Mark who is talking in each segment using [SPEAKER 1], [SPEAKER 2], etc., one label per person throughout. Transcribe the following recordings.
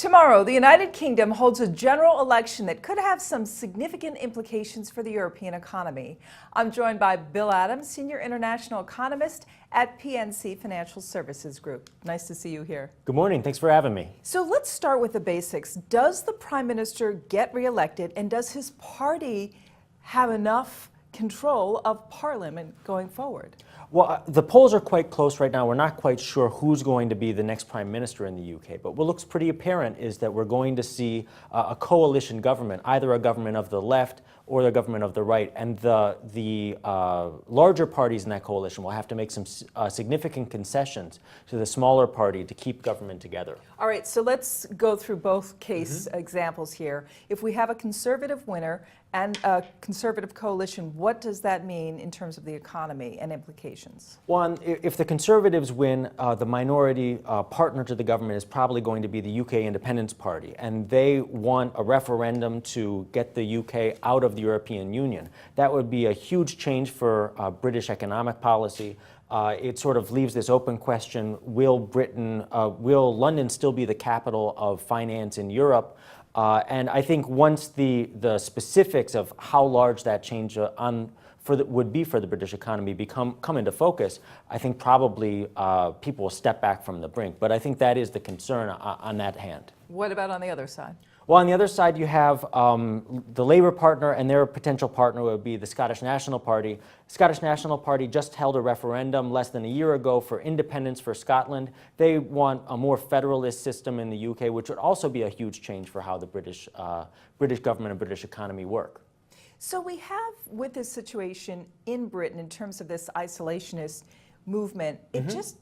[SPEAKER 1] Tomorrow, the United Kingdom holds a general election that could have some significant implications for the European economy. I'm joined by Bill Adams, Senior International Economist at PNC Financial Services Group. Nice to see you here.
[SPEAKER 2] Good morning. Thanks for having me.
[SPEAKER 1] So let's start with the basics. Does the Prime Minister get reelected, and does his party have enough control of Parliament going forward?
[SPEAKER 2] Well, the polls are quite close right now. We're not quite sure who's going to be the next Prime Minister in the UK, but what looks pretty apparent is that we're going to see a coalition government, either a government of the left or the government of the right, and the larger parties in that coalition will have to make some significant concessions to the smaller party to keep government together.
[SPEAKER 1] All right, so let's go through both case examples here. If we have a Conservative winner and a Conservative coalition, what does that mean in terms of the economy and implications?
[SPEAKER 2] One, if the Conservatives win, the minority partner to the government is probably going to be the UK Independence Party, and they want a referendum to get the UK out of the European Union. That would be a huge change for British economic policy. It sort of leaves this open question: will London still be the capital of finance in Europe? And I think once the specifics of how large that change would be for the British economy come into focus, I think probably people will step back from the brink. But I think that is the concern on that hand.
[SPEAKER 1] What about on the other side?
[SPEAKER 2] Well, on the other side, you have the Labour partner, and their potential partner would be the Scottish National Party. The Scottish National Party just held a referendum less than a year ago for independence for Scotland. They want a more federalist system in the UK, which would also be a huge change for how the British government and British economy work.
[SPEAKER 1] So we have, with this situation in Britain, in terms of this isolationist movement, it just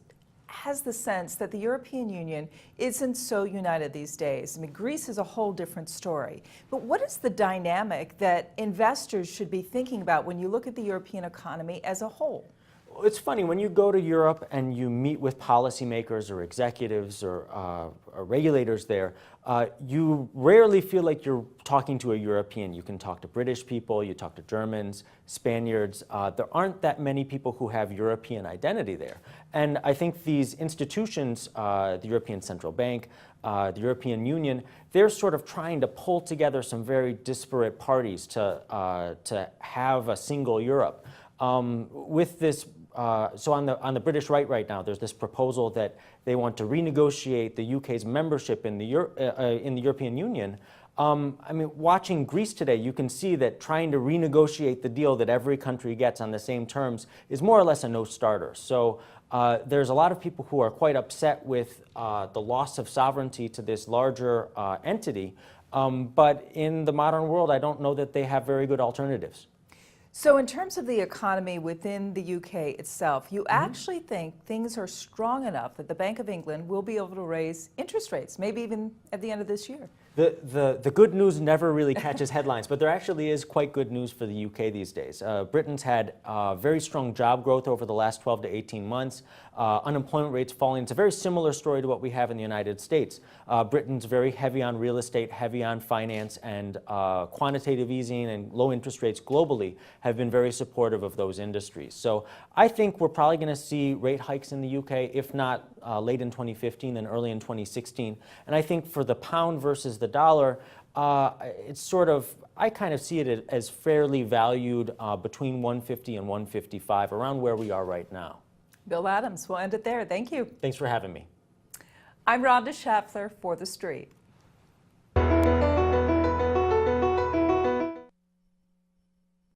[SPEAKER 1] has the sense that the European Union isn't so united these days. I mean, Greece is a whole different story. But what is the dynamic that investors should be thinking about when you look at the European economy as a whole?
[SPEAKER 2] It's funny, when you go to Europe and you meet with policymakers or executives or regulators there, you rarely feel like you're talking to a European. You can talk to British people, you talk to Germans, Spaniards. There aren't that many people who have European identity there. And I think these institutions, the European Central Bank, the European Union, they're sort of trying to pull together some very disparate parties to have a single Europe. With this, so on the British right now, there's this proposal that they want to renegotiate the UK's membership in the European Union. I mean, watching Greece today, you can see that trying to renegotiate the deal that every country gets on the same terms is more or less a no-starter. So there's a lot of people who are quite upset with the loss of sovereignty to this larger entity. But in the modern world, I don't know that they have very good alternatives.
[SPEAKER 1] So in terms of the economy within the UK itself, you actually think things are strong enough that the Bank of England will be able to raise interest rates, maybe even at the end of this year?
[SPEAKER 2] The good news never really catches headlines, but there actually is quite good news for the UK these days. Britain's had very strong job growth over the last 12 to 18 months. Unemployment rates falling. It's a very similar story to what we have in the United States. Britain's very heavy on real estate, heavy on finance, and quantitative easing and low interest rates globally have been very supportive of those industries. So I think we're probably going to see rate hikes in the UK, if not late in 2015 and early in 2016. And I think for the pound versus the dollar, it's sort of, I kind of see it as fairly valued between 150 and 155, around where we are right now.
[SPEAKER 1] Bill Adams, we'll end it there. Thank you.
[SPEAKER 2] Thanks for having me.
[SPEAKER 1] I'm Rhonda Schaffler for The Street.